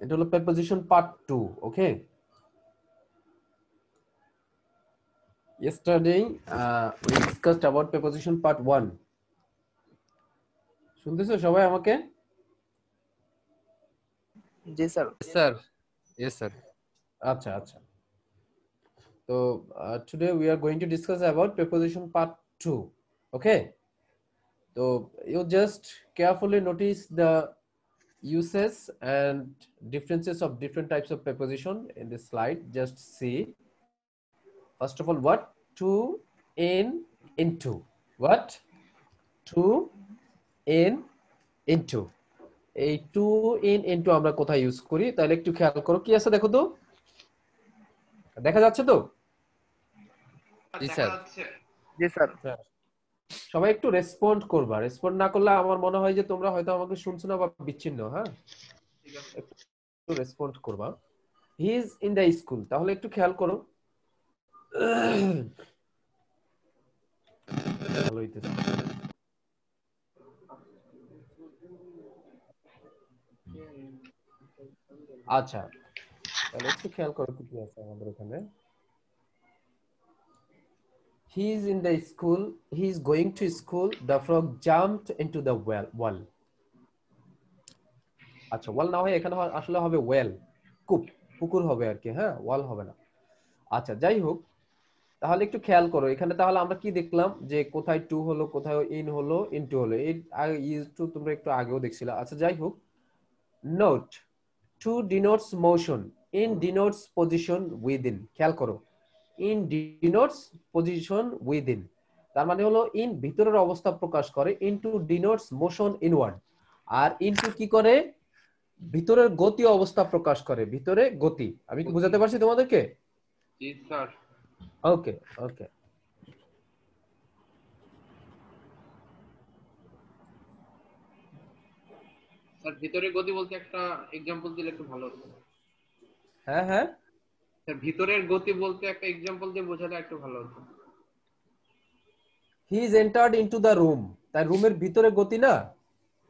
এটা হলো preposition part 2, okay? Yesterday we discussed about preposition part 1. শুনতেছো সবাই আমাকে? জি স্যার। Sir yes sir. আচ্ছা আচ্ছা। So today we are going to discuss about preposition part 2, okay? So you just carefully notice the uses and differences of different types of preposition in this slide. Just see. First of all, what? To, in, into. What? To, in, into. এই two in into আমরা কোথায় use করি তাহলে একটু খেয়াল করো কি আছে দেখো তো, দেখা যাচ্ছে তো? জি স্যার। জি স্যার। সবাই একটু রেসপন্ড করবা, রেসপন্ড না করলে আমার মনে হয় যে তোমরা হয়তো আমাকে শুনছো না বা বিচ্ছিন্ন। হ্যাঁ, একটু রেসপন্ড করবা। He is in the school, তাহলে একটু খেয়াল করো। ভালো হইতেছে। আচ্ছা, তাহলে একটু খেয়াল করো কি আছে আমাদের এখানে। He is in the school. He is going to school. The frog jumped into the wall. আচ্ছা, ওয়াল না হয় এখানে আসলে হবে ওয়েল, কূপ, পুকুর হবে আর কি। হ্যাঁ, ওয়াল হবে না। আচ্ছা, যাই হোক, তাহলে একটু খেয়াল করো এখানে। তাহলে আমরা কি দেখলাম যে কোথায় টু হলো, কোথায় ইন হলো, ইনটু হলো। এই ইজ টু তোমরা একটু আগেও দেখছিলে। আচ্ছা, যাই হোক, note to denotes motion, in denotes position within. খেয়াল করো, ইন ডিনোটস পজিশন উইদিন, তার মানে হলো ইন ভিতরের অবস্থা প্রকাশ করে, ইনটু ডিনোটস মোশন ইনওয়ার্ড, আর ইনটু কি করে? ভিতরের গতি অবস্থা প্রকাশ করে, ভিতরে গতি। আমি কি বুঝাতে পারছি তোমাদেরকে? জি স্যার। ওকে ওকে। স্যার ভিতরের গতি বলতে একটা এক্সাম্পল দিলে একটু ভালো হতো। হ্যাঁ হ্যাঁ, স্যার ভিতরের গতি বলতে একটা এক্সাম্পল দিয়ে বোঝালে একটু ভালো হতো। He is entered into the room, তাই রুমের ভিতরে গতি না।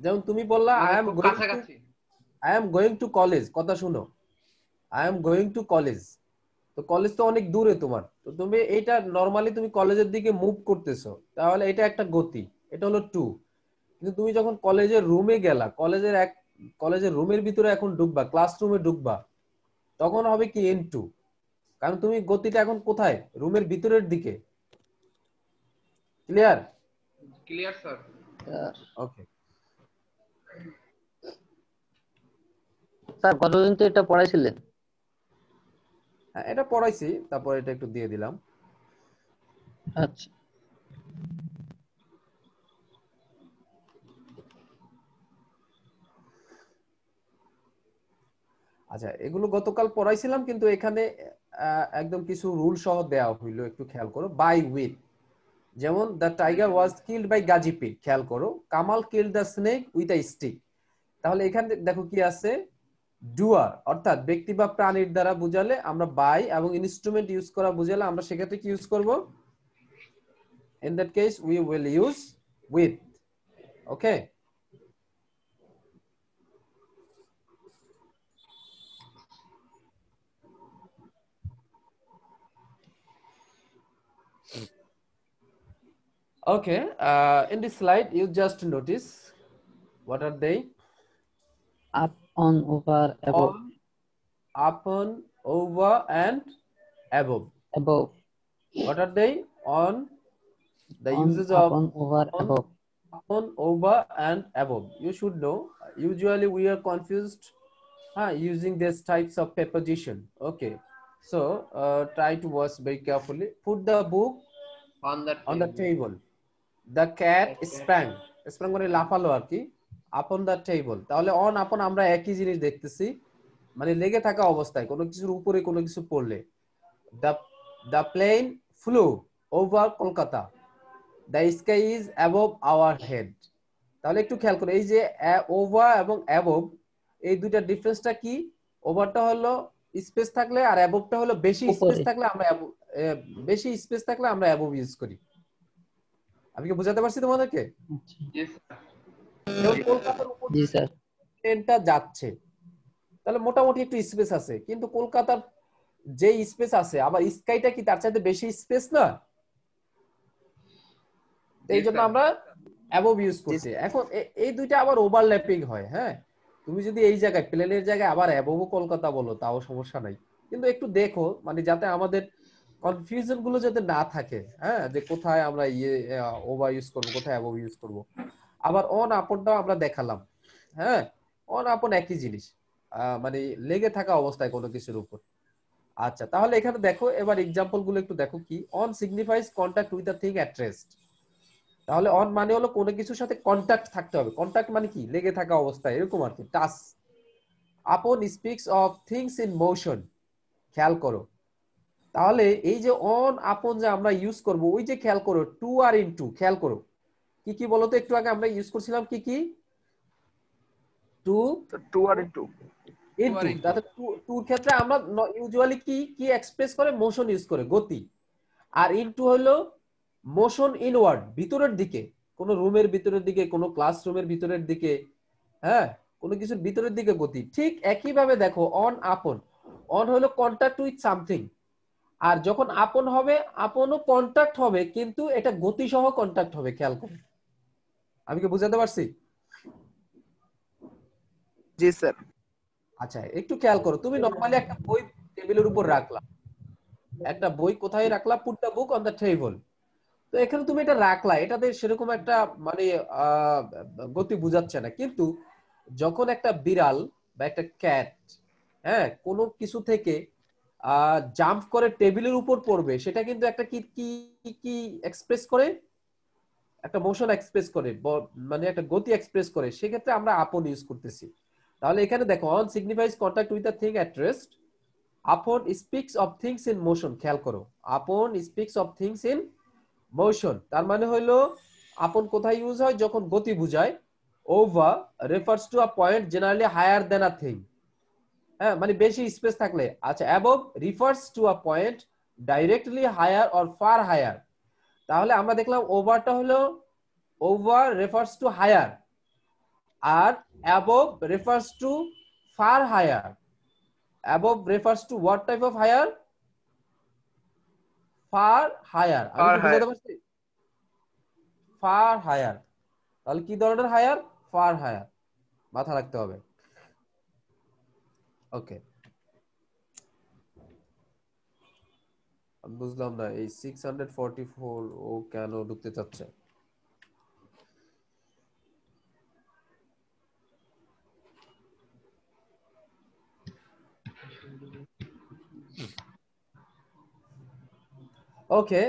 যেমন তুমি বললা মানে খুব আই কাছাকাছি। এম গোয়িং টু কলেজ, কথা শুনো, I am going to college, তো কলেজ তো অনেক দূরে তোমার, তো তুমি এইটা নরমালি তুমি কলেজের দিকে মুভ করতেছো, তাহলে এটা একটা গতি, এটা হলো টু। কিন্তু তুমি যখন কলেজের রুমে গেলা, কলেজের রুমের ভিতরে এখন ঢুকবা, ক্লাসরুমে ঢুকবা, তখন হবে কি এন টু, কারণ তুমি গতিটা এখন কোথায়? রুমের ভিতরের দিকে। Clear? Clear sir. Okay. Sir কতদিন তো এটা পড়াইছিলেন? হ্যাঁ, এটা পড়াইছি, তারপর এটা একটু দিয়ে দিলাম। আচ্ছা আচ্ছা, এগুলো গতকাল পড়াইছিলাম, কিন্তু এখানে একদম কিছু রুল সহ দেওয়া হইলো, একটু খেয়াল করো। বাই উইথ, যেমন the tiger was killed by গাজিপি, খেয়াল করো। Kamal killed the snake with a stick, তাহলে এখানে দেখো কি আছে? ডুয়ার, অর্থাৎ ব্যক্তি বা প্রাণীর দ্বারা বুঝালে আমরা বাই, এবং ইনস্ট্রুমেন্ট ইউজ করা বুঝালে আমরা সেক্ষেত্রে কি ইউজ করব? In that case we will use with. Okay, okay. In this slide you just notice what are they? Up, on, over, above. On, upon, over and above. Above. What are they? On, the on, uses of আপন, over, on, above. upon, over and above. You should know. Usually we are confused using these types of preposition. Okay, so try to watch very carefully. Put the book on the table. The cat sprang, sprang মানে লাফালো আর কি, upon the table। তাহলে on, upon আমরা একই জিনিস দেখতেছি, মানে লেগে থাকা অবস্থায় কোনো কিছুর উপরে কোনো কিছু পড়লে। the plane flew over Kolkata, the sky is above our head। তাহলে একটু খেয়াল করো, এই যে ওভার এবং অ্যাবভ, এই দুইটা ডিফারেন্সটা কি? ওভারটা হলো স্পেস থাকলে, আর অ্যাবভটা হলো বেশি স্পেস উপরে। থাকলে আমরা বেশি স্পেস থাকলে আমরা অ্যাবভ ইউজ করি। আমি কি বোঝাতে পারছি তোমাদেরকে? আচ্ছা। জি স্যার। যেমন কলকাতার উপর জি স্যার। ট্রেনটা যাচ্ছে, তাহলে মোটামুটি একটু স্পেস আছে, কিন্তু কলকাতার যে স্পেস আছে আবার স্কাইটা কি তার চাইতে বেশি স্পেস না? এই জন্য আমরা অ্যাবভ ইউজ করছি। এখন এই দুইটা আবার ওভারল্যাপিং হয়। হ্যাঁ, তুমি যদি এই জায়গায় প্লেনের জায়গায় আবার অ্যাবভ কলকাতা বলো তাও সমস্যা নাই, কিন্তু একটু দেখো মানে যাতে আমাদের কনফিউশন গুলো যাতে না থাকে। হ্যাঁ, যে কোথায় আমরা ওভার ইউজ করব, কোথায় অ্যাবভ ইউজ করব। আবার অন আপনটাও আমরা দেখালাম। হ্যাঁ, অন আপন একই জিনিস, মানে লেগে থাকা অবস্থায় কোনো কিছুর উপর। আচ্ছা, তাহলে এখানে দেখো এবার এক্সাম্পল গুলো একটু দেখো। কি on signifies contact with a thing at rest. তাহলে অন মানে হলো কোনো কিছুর সাথে কন্টাক্ট থাকতে হবে। কন্টাক্ট মানে কি? লেগে থাকা অবস্থায়, এরকম আর কি, টাচ। আপন speaks of things in motion. খেয়াল করো, তাহলে এই যে অন আপন যে আমরা ইউজ করব, ওই যে খেয়াল করো টু আর ইনটু, খেয়াল করো কি কি বলতো, একটু আগে আমরা ইউজ করছিলাম কি কি? টু টু আর ইনটু ইনটু। তাহলে টুর ক্ষেত্রে আমরা ইউজুয়ালি কি কি এক্সপ্রেস করে? মোশন ইউজ করে, গতি। আর ইনটু হলো মোশন ইনওয়ার্ড, ভিতরের দিকে, কোন রুমের ভিতরের দিকে, কোন ক্লাসরুমের ভিতরের দিকে, হ্যাঁ, কোনো কিছুর ভিতরের দিকে গতি। ঠিক একই ভাবে দেখো অন আপন, অন হলো কন্টাক্ট উইথ সামথিং, আর যখন আপন হবে আপনও কন্টাক্ট হবে, কিন্তু এটা গতি সহ কন্টাক্ট হবে। খেয়াল করো, আমি কি বুঝাতে পারছি? জি স্যার। আচ্ছা, একটু খেয়াল করো, তুমি নরমালি একটা বই টেবিলের উপর রাখলা, একটা বই কোথায় রাখলা? Put the book on the table. তো এখানে তুমি এটা রাখলা, এটাতে সেরকম একটা মানে গতি বুঝাচ্ছে না, কিন্তু যখন একটা বিড়াল বা একটা ক্যাট, হ্যাঁ, কোনো কিছু থেকে জাম্প করে টেবিলের উপর পড়বে, সেটা কিন্তু একটা কি কি কি এক্সপ্রেস করে? একটা মোশন এক্সপ্রেস করে, মানে একটা গতি এক্সপ্রেস করে। সেক্ষেত্রে আমরা আপন ইউজ করতেছি। তাহলে এখানে দেখো on signifies contact with a thing at rest, upon speaks of things in motion. খেয়াল করো, upon speaks of things in motion, তার মানে হইলো আপন কোথায় ইউজ হয়? যখন গতি বুঝায়। Over refers to a point generally higher than a thing, হ্যাঁ, মানে বেশি স্পেস থাকলে। আচ্ছা, above refers to a point directly higher or far higher. তাহলে আমরা দেখলাম ওভারটা হলো ওভার রেফার্স টু হায়ার, আর above refers to far higher. Above refers to what type of higher? Far higher. আমি কি বুঝাতে পারছি? Far higher. তাহলে কি ধরনের হায়ার? ফার হায়ার, মাথা রাখতে হবে। ওকে, বুঝলাম না এই 644 ও কেন ঢুকতে চাচ্ছে। ওকে,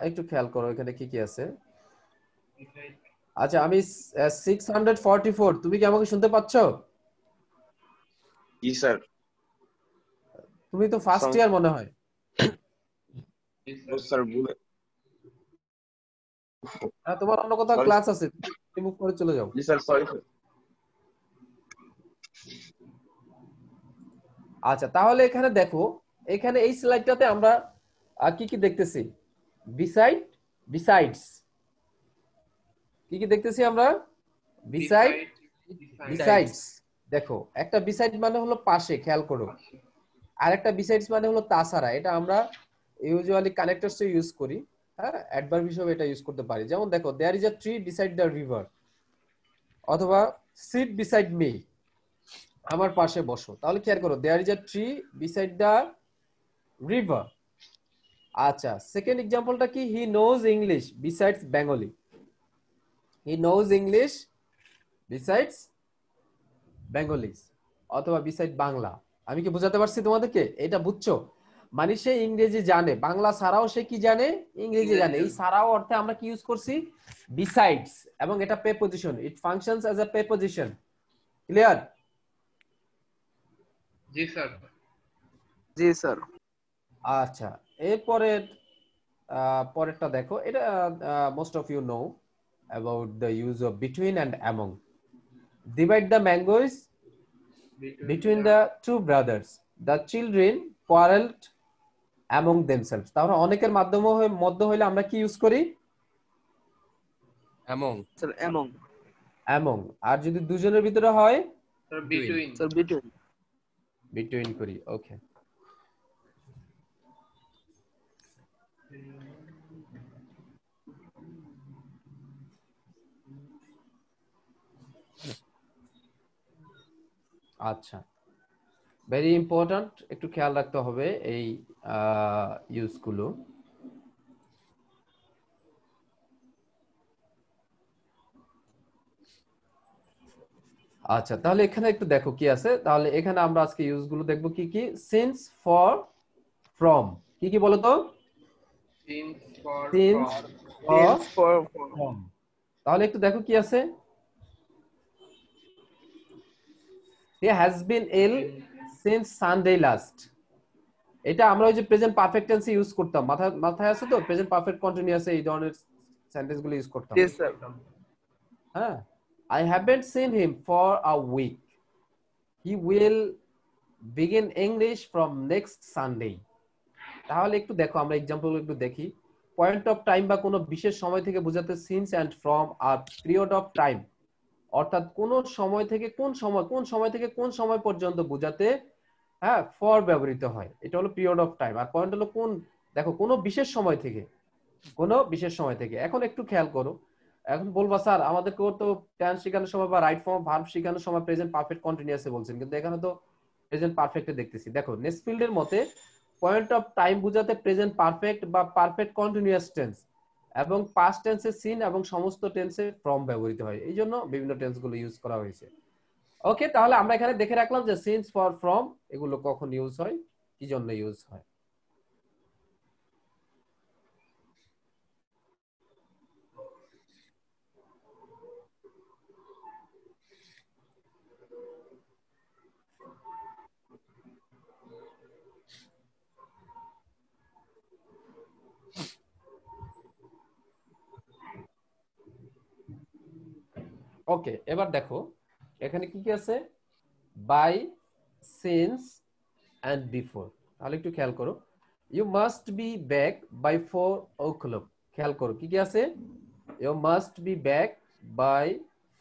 একটু খেয়াল করো এখানে কি কি আছে। আচ্ছা, আমি 644, তুমি কি আমাকে শুনতে পাচ্ছ? জি স্যার। তুমি তো ফার্স্ট ইয়ার মনে হয়। স্যার ভুলে তোমার অন্য কোথাও Sorry, ক্লাস আছে, রিমুভ করে চলে যাও। জি স্যার, সরি স্যার। আচ্ছা, তাহলে এখানে দেখো, এখানে এই স্লাইডটাতে আমরা কি কি দেখতেছি? বিসাইড, বিসাইডস, কি কি দেখতেছি আমরা? Beside, besides. দেখো, একটা বিসাইড মানে হলো পাশে, খেয়াল করো। আর একটা বিসাইডস মানে হলো তাছাড়া। এটা আমরা ইউজুয়ালি কানেক্টরস ইউজ করি, হ্যাঁ, অ্যাডভার্ব হিসেবে এটা ইউজ করতে পারি। যেমন দেখো, there is a tree beside the river, অথবা সিট বিসাইড মি, আমার পাশে বসো। তাহলে খেয়াল করো, there is a tree beside the river. আচ্ছা, সেকেন্ড এক্সাম্পলটা কি? He knows English besides Bengali. He knows English besides Bengalis, অথবা বিসাইড বাংলা। আমি কি বোঝাতে পারছি তোমাদেরকে? এটা বুঝছো? মানে সে ইংরেজি জানে, বাংলা ছাড়াও সে কি জানে? ইংরেজি জানে। এই ছাড়াও অর্থে আমরা কি ইউজ করছি? বিসাইডস, এবং এটা preposition, it functions as a preposition. Clear? জি স্যার। জি স্যার। আচ্ছা, এরপরে পরেরটা দেখো। এটা most of you know about the use of between and among. Divide the mangoes between the two brothers, the children quarreled among themselves. তাহলে অনেকের মাধ্যমে মধ্য হইলে আমরা কি ইউজ করি? among, sir among। among। আর যদি দুজনের ভিতরে হয়? Sir between. Sir between। Between করি। ওকে, আচ্ছা, ভেরি ইম্পর্ট্যান্ট, একটু খেয়াল রাখতে হবে এই ইউজ গুলো। আচ্ছা, তাহলে এখানে একটু দেখো কি আছে। তাহলে এখানে আমরা আজকে ইউজ গুলো দেখবো কি কি। সিন্স, ফর, ফ্রম, কি কি বলো তো? Since for since, from for, Since for from. তাহলে একটু দেখো কি আছে। He has been ill since Sunday last. এটা আমরা ওই যে প্রেজেন্ট পারফেক্ট টেন্সে ইউজ করতাম, মাথায় মাথায় আছে তো? প্রেজেন্ট পারফেক্ট কন্টিনিউয়াসে এই ধরনের সেন্টেন্স গুলো ইউজ করতাম। yes sir. হ্যাঁ, I haven't seen him for a week. He will begin English from next Sunday. তাহলে একটু দেখো, আমরা এক্সাম্পল একটু দেখি। পয়েন্ট অফ টাইম বা কোনো বিশেষ সময় থেকে বোঝাতে সিন্স এন্ড ফ্রম আর পিরিয়ড অফ টাইম, অর্থাৎ কোন সময় থেকে কোন সময়, কোন সময় থেকে কোন সময় পর্যন্ত বোঝাতে হ্যাঁ ফর ব্যবহৃত হয়। এটা হলো পিরিয়ড অফ টাইম। আর পয়েন্ট হলো কোন, দেখো কোনো বিশেষ সময় থেকে, কোনো বিশেষ সময় থেকে। এখন একটু খেয়াল করো, এখন বলবা স্যার আমাদেরকেও তো টেন্স শেখানোর সময় বা রাইট ফর্ম ভার্ব শেখানোর সময় প্রেজেন্ট পারফেক্ট কন্টিনিউয়াসে বলছেন, কিন্তু এখানে তো প্রেজেন্ট পারফেক্টে দেখতেছি। দেখো নেসফিল্ডের মতে পয়েন্ট অফ টাইম বোঝাতে প্রেজেন্ট পারফেক্ট বা পারফেক্ট কন্টিনিউয়াস টেন্স এবং পাস্ট টেন্সে সিন এবং সমস্ত টেন্সে ফ্রম ব্যবহৃত হয়, এই জন্য বিভিন্ন টেন্স গুলো ইউজ করা হয়েছে। ওকে, তাহলে আমরা এখানে দেখে রাখলাম যে সিন্স, ফর, ফ্রম এগুলো কখন ইউজ হয়, কি জন্য ইউজ হয়। ওকে, এবার দেখো এখানে কি কি আছে। By, since and before. তাহলে একটু খেয়াল করো, you must be back by 4 o'clock। খেয়াল করো কি কি আছে। You must be back by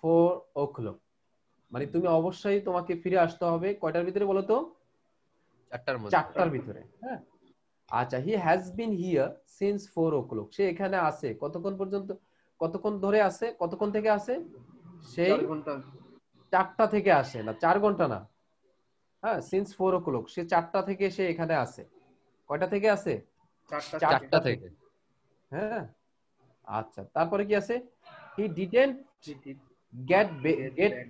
4 o'clock, মানে তুমি অবশ্যই তোমাকে ফিরে আসতে হবে কয়টার ভিতরে বলো তো? 4টার মধ্যে। 4টার ভিতরে। হ্যাঁ, আচ্ছা, হি has bin here since 4 o'clock। সে এখানে আছে কতক্ষণ পর্যন্ত, কতক্ষণ ধরে আছে, কতক্ষণ থেকে আছে? সেই 4 ঘন্টা 4টা থেকে আসে, না 4 ঘন্টা না। হ্যাঁ, সিন্স 4 o'clock, সে 4টা থেকে সে এখানে আছে। কয়টা থেকে আছে? 4টা 4টা থেকে। হ্যাঁ, আচ্ছা, তারপরে কি আছে? He didn't get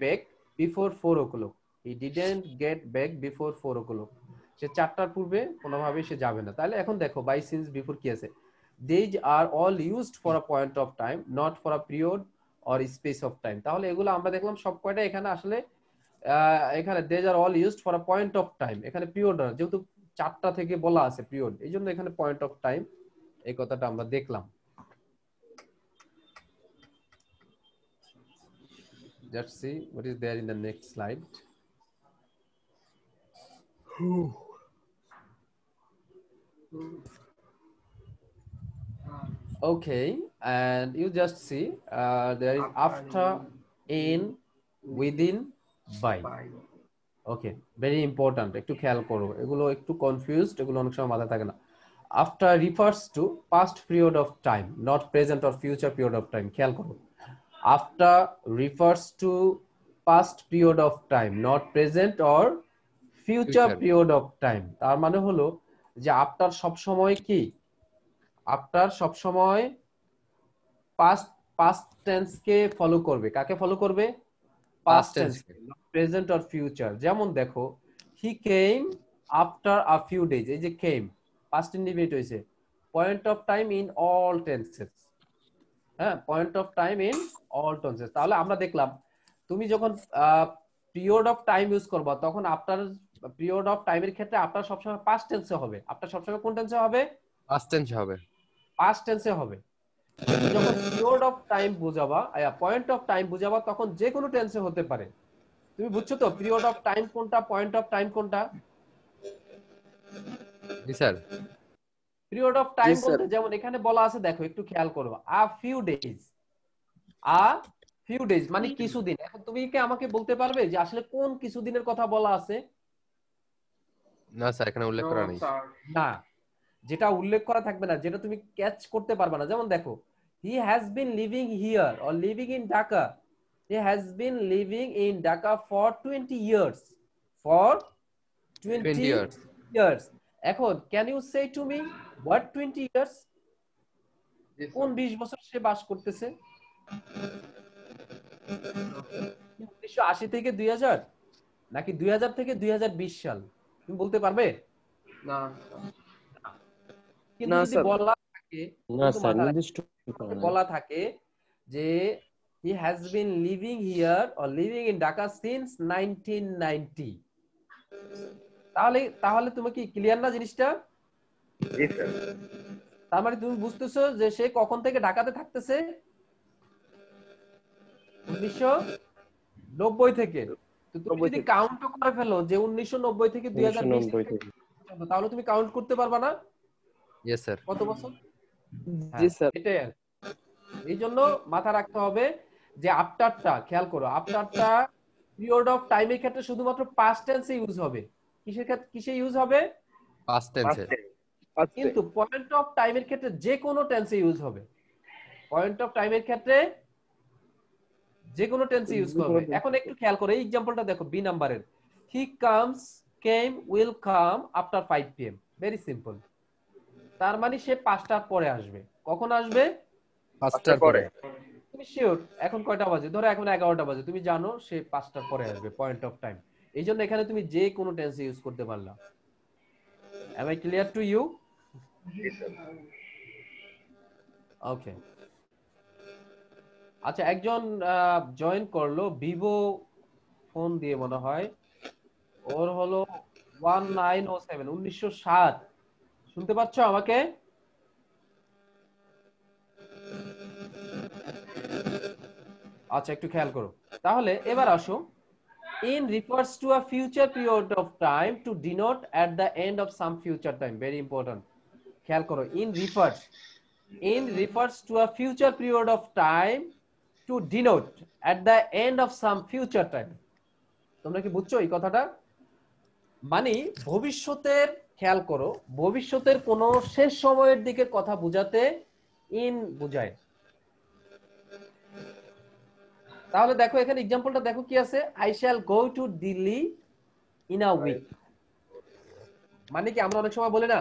back before 4 o'clock. He didn't get back before 4 o'clock. সে 4টার পূর্বে কোনোভাবেই সে যাবে না। তাহলে এখন দেখো বাই, সিন্স, বিফোর কি আছে। These are all used for a point of time, not for a period or space of time. তাহলে এগুলো আমরা দেখলাম সব কয়টা এখানে আসলে এখানে these are all used for a point of time, এখানে পিরিয়ড না, যেহেতু 4টা থেকে বলা আছে পিরিয়ড, এই জন্য এখানে পয়েন্ট অফ টাইম এই কথাটা আমরা দেখলাম। Let's see what is there in the next slide. Okay, and you just see there is after, in, within, by. Okay, very important, একটু খেয়াল করো, এগুলো একটু কনফিউজড, এগুলো অনেক সময় মাথায় থাকে না। After refers to past period of time, not present or future period of time. খেয়াল করো, after refers to past period of time, not present or future period of time. তার মানে হলো যে after সব সময় কি, after সব সময় past past tense কে ফলো করবে। কাকে ফলো করবে? past tense, not present or future. যেমন দেখো, he came after a few days, এই যে came past indefinite হয়েছে, point of time in all tenses। হ্যাঁ, point of time in all tenses. তাহলে আমরা দেখলাম তুমি যখন পিরিয়ড অফ টাইম ইউজ করবা তখন আফটার পিরিয়ড অফ টাইমের ক্ষেত্রে আফটার সবসময় পাস্ট টেন্সে হবে। আফটার সবসময় কোন টেন্সে হবে? পাস্ট টেন্স হবে। পাস্ট টেন্সে হবে। যখন পিরিয়ড অফ টাইম বুঝাবা, পয়েন্ট অফ টাইম বুঝাবা, তখন যে কোনো টেন্সে হতে পারে। তুমি বুঝছো তো পিরিয়ড অফ টাইম কোনটা, পয়েন্ট অফ টাইম কোনটা? জি sir. Period of time Yes, sir. বলতে যেমন এখানে বলা আছে, দেখো একটু খেয়াল করো, a few days, a few days মানে কিছুদিন। এখন তুমি কি আমাকে বলতে পারবে যে আসলে কোন কিছুদিনের কথা বলা আছে? না স্যার এখানে উল্লেখ করা নেই। না, যেটা উল্লেখ করা থাকবে না, যেটা তুমি ক্যাচ করতে পারবে না। যেমন দেখো, he has been living here or living in Dhaka. He has been living in Dhaka for 20 years. For 20 20 years. Years. এখন can you say to me what 20 years? কোন 20 বছর সে বাস করতেছে? 1980 থেকে 2000 নাকি 2000 থেকে 2020 সাল? তুমি বলতে পারবে? না কিন্তু না, যদি স্যার। বলা থাকে, না কিন্তু স্যার, মাথায় নির্দিষ্ট করা নাই। বলা থাকে যে he has been living here or living in Dhaka since 1990, তাহলে তাহলে তুমি কি ক্লিয়ার না জিনিসটা? জি স্যার। তার মানে তুমি বুঝতেছো যে সে কখন থেকে ঢাকাতে থাকতেছে? 1990 থেকে। তো তুমি 90 যদি থেকে। কাউন্ট করে ফেলো যে 1990 থেকে 2020 1990 থেকে। তাহলে তুমি কাউন্ট করতে পারবা না ইয়েস স্যার। কত বছর? জি স্যার। এটাই আর কি। এই জন্য মাথা রাখতে হবে যে আফটারটা খেয়াল করো, আফটারটা পিরিয়ড অফ টাইমের ক্ষেত্রে শুধুমাত্র পাস্ট টেন্সে ইউজ হবে। কিসের ক্ষেত্রে কিসে ইউজ হবে? পাস্ট টেন্সে। কিন্তু পয়েন্ট অফ টাইমের ক্ষেত্রে যে কোনো টেন্সে ইউজ হবে। পয়েন্ট অফ টাইমের ক্ষেত্রে যে কোনো টেন্সে ইউজ করবে। এখন একটু খেয়াল করো, এই एग्जांपलটা দেখো বি নাম্বারের। He comes, came, will come after 5 PM। Very simple. তার মানে সে 5টার পরে আসবে। কখন আসবে? 5টার পরে। তুমি শিওর এখন কয়টা বাজে? ধরো এখন 11টা বাজে, তুমি জানো সে 5টার পরে আসবে, পয়েন্ট অফ টাইম। এই জন্য এখানে তুমি যে কোনো টেন্সে ইউজ করতে পারলা। Am I clear to you? ওকে। আচ্ছা, একজন জয়েন করলো ভিভো ফোন দিয়ে মনে হয়, ওর হলো 1907 1907। শুনতে পাচ্ছ আমাকে? আচ্ছা, একটু খেয়াল করো। তাহলে এবার আসো, in refers to a future period of time to denote at the end of some future time. Very important. খেয়াল করো, in refers to a future period of time to denote at the end of some future time. তোমরা কি বুঝছো এই কথাটা? মানে ভবিষ্যতের, খেয়াল করো, ভবিষ্যতের কোন শেষ সময়ের দিকে কথা বোঝাতে ইন বোঝায়। তাহলে দেখো এখানে एग्जांपलটা দেখো কি আছে, I shall go to Delhi in a week. মানে কি আমরা অনেক সময় বলি না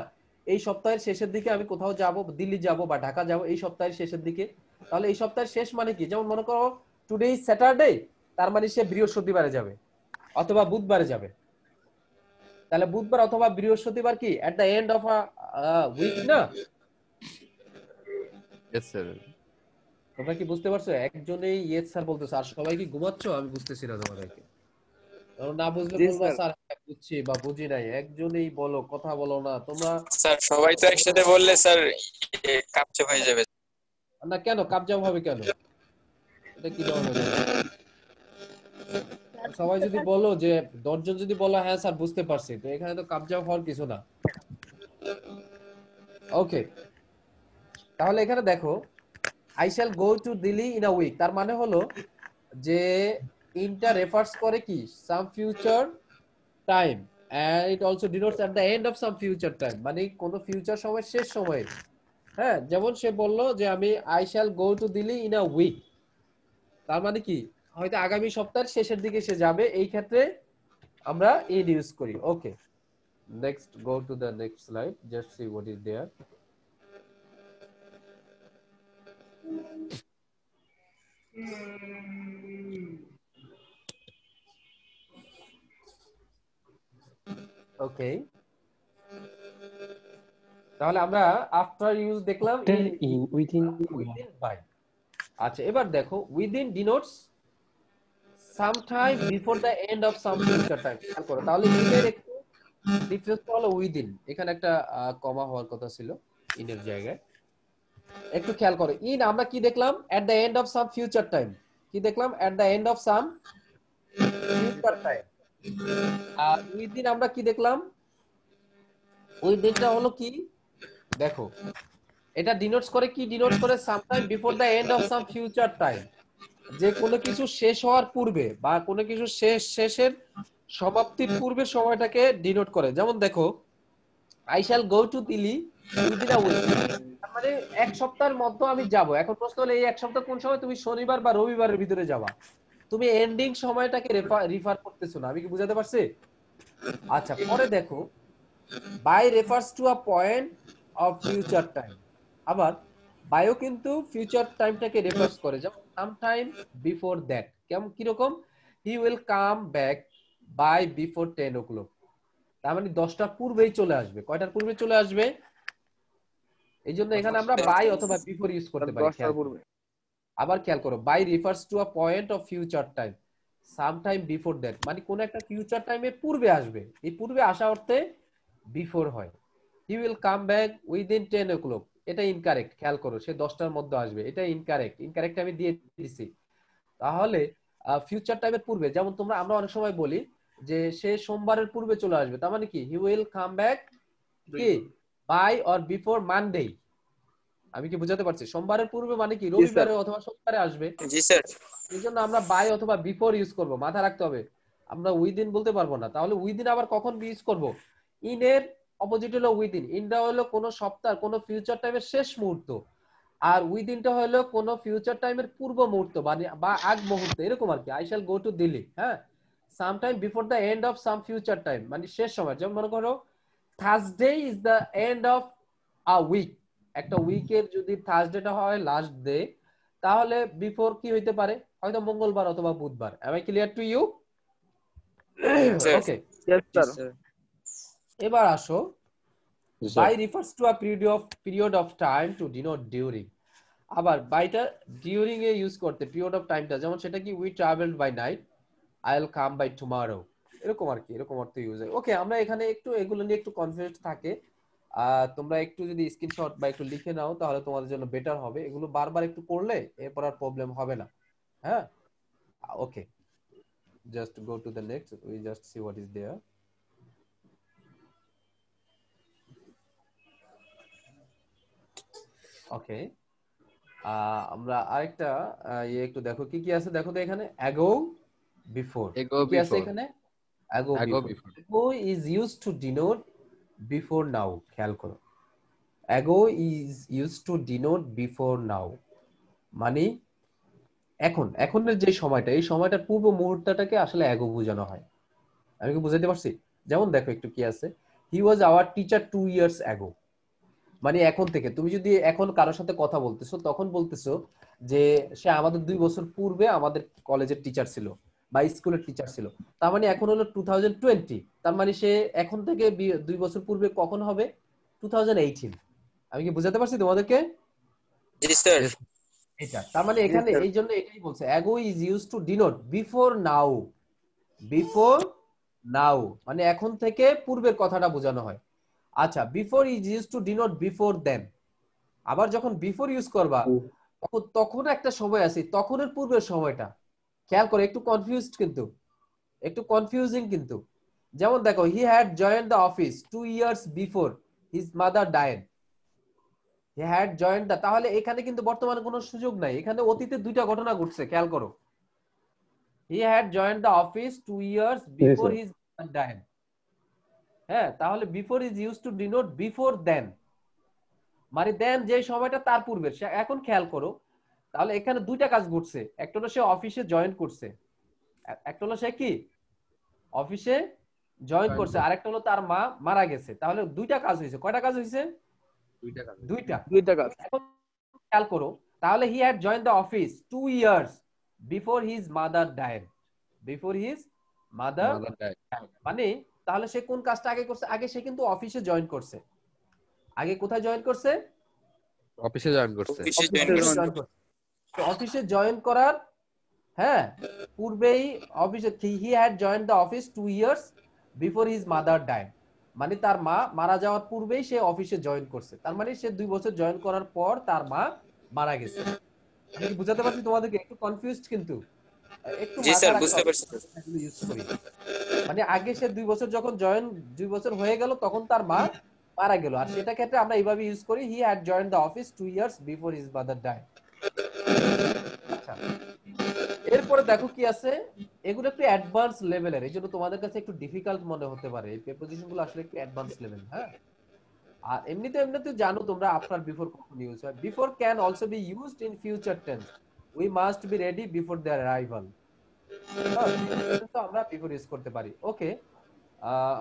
এই সপ্তাহের শেষের দিকে আমি কোথাও যাব, দিল্লি যাব বা ঢাকা যাব এই সপ্তাহের শেষের দিকে। তাহলে এই সপ্তাহের শেষ মানে কি? যেমন মনে করো টুডে ইজ স্যাটারডে, তার মানে সে বৃহস্পতিবারে যাবে অথবা বুধবারে যাবে। তাহলে বুধবার অথবা বৃহস্পতিবার কি at the end of a week না? Yes sir. তোমরা কি বুঝতে পারছো? একজনেই ইয়েস স্যার বলতেছে আর সবাই কি ঘুমাচ্ছো? আমি বুঝতেছি না তোমাদেরকে। তোমরা না বুঝলে জি বলবা স্যার। স্যার বুঝছি বা বুঝি নাই। একজনেই বলো, কথা বলো না তোমরা। স্যার সবাই তো একসাথে বললে স্যার কাপচাপ হয়ে যাবে। না কেন কাবজাব হবে কেন? এটা কি ধরনের? সবাই যদি বলো যে 10 জন যদি বলো হ্যাঁ স্যার বুঝতে পারছি, তো এখানে তো কাবজাব হওয়ার কিছু না। ওকে, তাহলে এখানে দেখো I shall go to Delhi in a week, তার মানে হলো যে ইনটা রেফারস করে কি some future time and it also denotes at the end of some future time, মানে কোন ফিউচার সময় শেষ সময়ে। হ্যাঁ, যেমন সে বলল যে আমি I shall go to Delhi in a week, তার মানে কি হয়তো আগামী সপ্তাহের শেষের দিকে সে যাবে। এই ক্ষেত্রে আমরা ইন ইউজ করি। Okay, next go to the next slide, just see what is there. Okay, তাহলে আমরা আফটার ইউজ দেখলাম ইন, উইদিন। Within by. আচ্ছা, এবার দেখো within denotes some time before the end of some future time. খেয়াল করো, তাহলে ইনের একটু ডিফারেন্স হলো উইদিন, এখানে একটা কমা হওয়ার কথা ছিল ইনের জায়গায়। একটু খেয়াল করো, ইন আমরা কি দেখলাম? At the end of some future time. কি দেখলাম? At the end of some future time. আর উইদিন আমরা কি দেখলাম? উইদিনটা হলো কি দেখো, এটা ডিনোটস করে কি? ডিনোটস করে সাম time before the end of some future time, যে কোনো কিছু শেষ হওয়ার পূর্বে বা কোনো কিছু শেষের সমাপ্তির পূর্বের সময়টাকে ডিনোট করে। যেমন দেখো I shall go to Delhi within a week, মানে এক সপ্তাহের মধ্যে আমি যাব। এখন প্রশ্ন হলো এই এক সপ্তাহ কোন সময়? তুমি শনিবার বা রবিবারের ভিতরে যাবা, তুমি এন্ডিং সময়টাকে রিফার করতেছো না। আমি কি বুঝাতে পারছি? আচ্ছা, পরে দেখো by refers to a point of future time. আবার বায়ো কিন্তু ফিউচার টাইমটাকে রেফার্স করে, যেমন সাম টাইম বিফোর দ্যাট। কেমন কিরকম? He will come back by before 10 o'clock। তার মানে 10টার পূর্বেই চলে আসবে। কয়টার পূর্বে চলে আসবে? এই জন্য এখানে আমরা বাই অথবা বিফোর ইউজ করতে পারি। 10টার পূর্বে। আবার খেয়াল করো, by refers to a point of future time some time before that, মানে কোন একটা ফিউচার টাইমের পূর্বে আসবে। এই পূর্বে আসা অর্থে বিফোর হয়। He will come back within 10 o'clock, এটা ইনকারেক্ট। খেয়াল করো, সে 10টার মধ্যে আসবে, এটা ইনকারেক্ট। ইনকারেক্ট আমি দিয়ে দিছি। তাহলে ফিউচার টাইমের পূর্বে, যেমন আমরা অনেক সময় বলি যে সে সোমবারের পূর্বে চলে আসবে, তার মানে কি? হি উইল কাম ব্যাক কি বাই অর বিফোর মানডে। আমি কি বুঝাতে পারছি? সোমবারের পূর্বে মানে কি? রবিবারে অথবা সোমবারে আসবে। জি স্যার। এই জন্য আমরা বাই অথবা বিফোর ইউজ করব। মাথা রাখতে হবে, আমরা উইদিন বলতে পারবো না। তাহলে উইদিন আবার কখন ইউজ করব? ইন এর অপোজিট হলো উইদিন। ইনটা হলো কোন সপ্তাহ কোন ফিউচার টাইমের শেষ মুহূর্ত, আর উইদিনটা হলো কোন ফিউচার টাইমের পূর্ব মুহূর্ত বা আগ মুহূর্ত, এরকম আর কি। I shall go to Delhi, হ্যাঁ, some time before the end of some future time, মানে শেষ সময়। যেমন মনে করো Thursday is the end of a week. একটা উইকের যদি থার্সডেটা হয় লাস্ট ডে, তাহলে বিফোর কি হইতে পারে? হয়তো মঙ্গলবার অথবা বুধবার। am I clear to you? Okay, Yes, sir. এবার আসো Yes, by sir. Refers to a period of time to denote during. আবার বাইটা ডিউরিং এ ইউজ করতে পিরিয়ড অফ টাইমটা, যেমন সেটা কি? We travelled by night, I will come by tomorrow, এরকম আর কি। এরকম অর্থ ইউজ হয়। ওকে, আমরা এখানে একটু এগুলো নিয়ে একটু কনফিউজ থাকে। তোমরা একটু যদি স্ক্রিনশট বা একটু লিখে নাও তাহলে তোমাদের জন্য বেটার হবে। এগুলো বারবার একটু করলে এরপর আর প্রবলেম হবে না। হ্যাঁ, ওকে, just go to the next. We just see what is there. Okay, আমরা আরেকটা একটু দেখো কি কি আছে। দেখো তো এখানে ago before Ago কি আছে before. এখানে? ago Ago before before. ago is used to denote before now। খেয়াল করো, ago is used to denote before now, মানে এখনের যে সময়টা, এই সময়টার পূর্ব মুহূর্তটাকে আসলে ago বোঝানো হয়। আমি কি বুঝাতে পারছি? যেমন দেখো একটু কি আছে, he was our teacher 2 years ago, মানে এখন থেকে। তুমি যদি এখন কারোর সাথে কথা বলতেছো তখন বলতেছো যে সে আমাদের 2 বছর পূর্বে আমাদের কলেজের টিচার ছিল বা স্কুলের টিচার ছিল। তার মানে এখন হলো 2020, তার মানে সে এখন থেকে 2 বছর পূর্বে কখন হবে? 2018। আমি কি বুঝাতে পারছি তোমাদেরকে? জি স্যার। Yes. এটা তার মানে এখানে এই জন্য এটাই বলছে ago is used to denote before now। Before now মানে এখন থেকে পূর্বের কথাটা বোঝানো হয়। আচ্ছা, before is use to denote before then. আবার যখন বিফোর ইউজ করবা তখন একটা সময় আছে, তখনের পূর্বের সময়টা। খেয়াল করে, একটু কনফিউজড কিন্তু, একটু কনফিউজিং কিন্তু। যেমন দেখো, he had joined the office 2 years before his mother died. He had joined the, তাহলে এখানে কিন্তু বর্তমানে কোনো সুযোগ নাই, এখানে অতীতে দুইটা ঘটনা ঘটছে। খেয়াল করো, he had joined the office 2 years before sir. his mother died। হ্যাঁ, তাহলে before is used to denote before then, মানে দেন যে সময়টা তার পূর্বে। এখন খেয়াল করো, তাহলে এখানে দুইটা কাজ ঘটছে। একটা হলো সে অফিসে জয়েন করছে, একটা হলো সে কি অফিসে জয়েন করছে, আর একটা হলো তার মা মারা গেছে। তাহলে দুইটা কাজ হয়েছে। কয়টা কাজ হয়েছে? দুইটা কাজ। এখন খেয়াল করো, তাহলে he had join the office 2 years before his mother died. Before his mother মানে তাহলে সে কোন কাজটা আগে করছে? আগে সে কিন্তু অফিসে জয়েন করছে। আগে কোথায় জয়েন করছে? অফিসে জয়েন করছে। অফিসে জয়েন করার হ্যাঁ পূর্বেই অফিসে he had joined the office 2 years before his mother died, মানে তার মা মারা যাওয়ার পূর্বেই সে অফিসে জয়েন করছে। তার মানে সে 2 বছর জয়েন করার পর তার মা মারা গেছে। আমি কি বুঝাতে পারছি তোমাদেরকে? একটু কনফিউজড কিন্তু, একটু জি মাথা স্যার, রাখতে বুঝতে হবে। পারছি। মানে আগে সে 2 বছর যখন 2 বছর হয়ে গেল তখন তার মা মারা গেল, আর সেটা ক্ষেত্রে আমরা এইভাবে ইউজ করি, he had joined the office 2 years before his mother died. আচ্ছা, এরপরে দেখো কি আছে, এগুলো একটু অ্যাডভান্স লেভেলের, এই জন্য তোমাদের কাছে একটু ডিফিকাল্ট মনে হতে পারে। এই প্রিপোজিশন গুলো আসলে একটু অ্যাডভান্স লেভেল। হ্যাঁ, আর এমনিতে জানো তোমরা আফটার বিফোর কখন ইউজ হয়। Before can also be used in future tense. We must be ready before their arrival. তো আমরা বিফোর ইউজ করতে পারি। ওকে,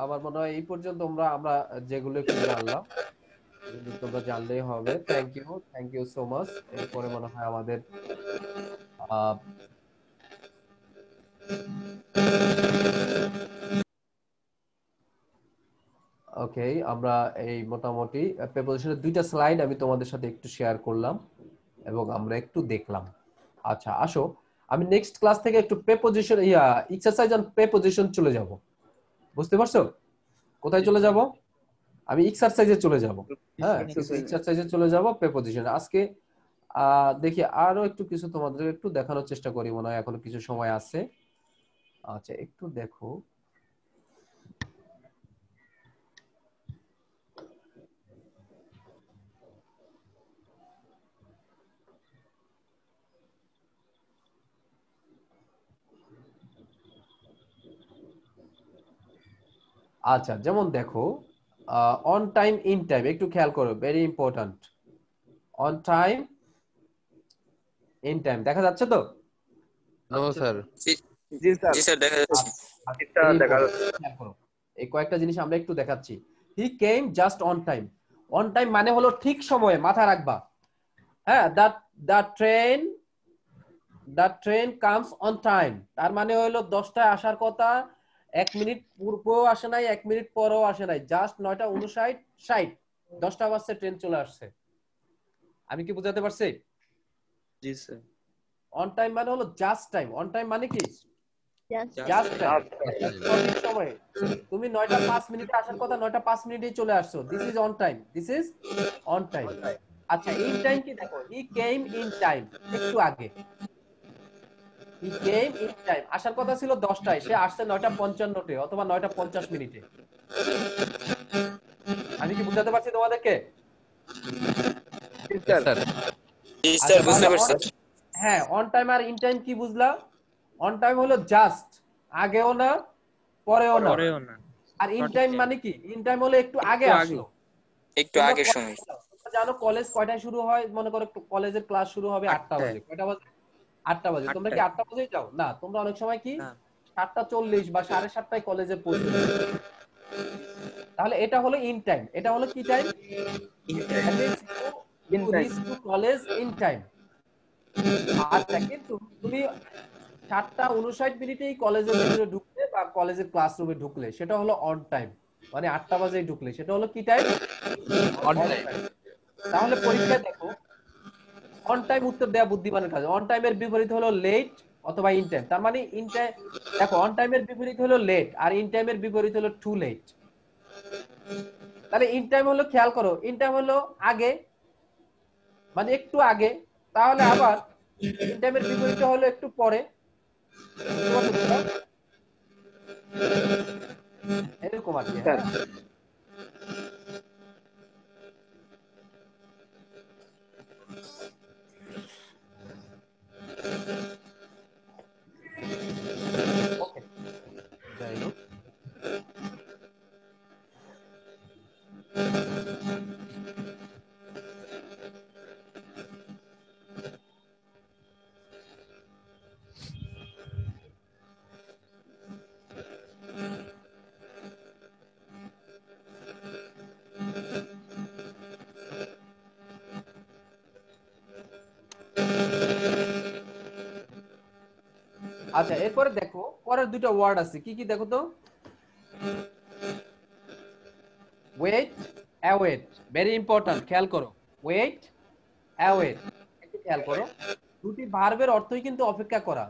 আমার মনে হয় এই পর্যন্ত আমরা যেগুলো একটু জানলাম তোমরা জানলেই হবে। Thank you so much. এরপরে মনে হয় আমাদের ওকে, আমরা এই মোটামুটি প্রিপোজিশনের দুইটা স্লাইড আমি তোমাদের সাথে একটু শেয়ার করলাম এবং আমরা একটু দেখলাম। আচ্ছা, আসো আমি নেক্সট ক্লাস থেকে একটু প্রিপোজিশন এক্সারসাইজ অন প্রিপোজিশন চলে যাব। বুঝতে পারছো কোথায় চলে যাব? আমি এক্সারসাইজে চলে যাব। হ্যাঁ, এক্সারসাইজে চলে যাব প্রিপোজিশন। আজকে দেখি আরো একটু কিছু তোমাদের একটু দেখানোর চেষ্টা করি, মনে হয় এখনো কিছু সময় আছে। আচ্ছা, একটু দেখো। আচ্ছা, যেমন দেখো অন টাইম, ইন টাইম, একটু খেয়াল করো, very important. On time, in time দেখা যাচ্ছে তো? No sir. জি স্যার। জি স্যার দেখা যাচ্ছে। এটা দেখা যাচ্ছে। খেয়াল করো, এই কয়েকটা জিনিস আমরা একটু দেখাচ্ছি। He came just on time. On time মানে হলো ঠিক সময়ে, মাথায় রাখবা। হ্যাঁ, the train comes on time, তার মানে হলো 10টায় আসার কথা, 1 মিনিট পূর্বেও আসে নাই, 1 মিনিট পরেও আসে নাই, জাস্ট 9:59 10টা বাজছে ট্রেন চলে আসছে। আমি কি বুঝাতে পারছি? জি স্যার। অন টাইম মানে হলো জাস্ট টাইম। অন টাইম মানে কি? জাস্ট টাইম, সঠিক সময়ে। তুমি 9:05 আসার কথা, 9:05 চলে আসছো। This is on time, this is on time. আচ্ছা, ইন টাইম কি দেখো, হি কেম ইন টাইম, একটু আগে। হি কেম ইন টাইম, আসার কথা ছিল 10টায়, সে আসছে 9:55 অথবা 9:50। আমি কি বুঝাতে পারছি তোমাদেরকে? জি স্যার। স্যার জি স্যার বুঝতে পারছি। হ্যাঁ, অন টাইম আর ইন টাইম কি বুঝলা? অন টাইম হলো জাস্ট, আগেও না পরেও না। আর ইন টাইম মানে কি? ইন টাইম হলো একটু আগে আসলো। একটু আগে সময়। জানো কলেজ কয়টায় শুরু হয়? মনে করো কলেজের ক্লাস শুরু হবে 8টা বাজে। কয়টা বাজে? 8টা বাজে। তোমরা কি 8টা বাজেই যাও? না, তোমরা অনেক সময় কি 7:40 বা 7:30 কলেজে পৌঁছে যাও। তাহলে এটা হলো ইন টাইম। এটা হলো কি time? In time, to college in time. আচ্ছা, কিন্তু তুমি 7:59 কলেজের ভিতরে ঢুকলে বা কলেজের ক্লাসরুমে ঢুকলে, সেটা হলো অন টাইম। মানে 8টা বাজেই ঢুকলে, সেটা হলো কি টাইম? On time. তাহলে পরীক্ষায় দেখো, অন টাইম উত্তর দেওয়া বুদ্ধিমানের কাজ। অন টাইমের বিপরীত হলো লেট অথবা ইন টাইম। তার মানে ইন টাইম, দেখো অন টাইমের বিপরীত হলো লেট আর ইন টাইমের বিপরীত হলো টু লেট। তাহলে ইন টাইম হলো, খেয়াল করো, ইন টাইম হলো আগে, মানে একটু আগে। তাহলে আবার ইন টাইমের বিপরীত হলো একটু পরে। এরকম আর কি। হ্যাঁ, ওকে, যাই হোক। আচ্ছা, এরপরে দেখো পরের দুটো ওয়ার্ড আছে, কি কি দেখো তো। ওয়েট, অ্যাওয়েট, ভেরি ইম্পর্টেন্ট, খেয়াল করো। ওয়েট, অ্যাওয়েট, একটু খেয়াল করো। দুটি ভার্বের অর্থই কিন্তু অপেক্ষা করা।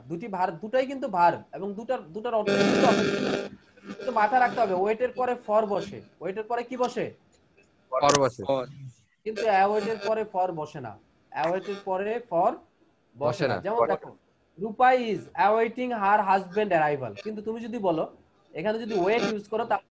দুটাই কিন্তু ভার্ব এবং দুটার অর্থ কিন্তু অপেক্ষা। কিন্তু মাথায় রাখতে হবে, ওয়েটের পরে ফর বসে। ওয়েটের পরে কি বসে? ফর বসে। কিন্তু অ্যাওয়েটের পরে ফর বসে না। অ্যাওয়েটের পরে ফর বসে না। যেমন দেখো, Rupa is awaiting her husband arrival. কিন্তু তুমি যদি বলো, এখানে যদি ওয়েট ইউজ করো, তাহলে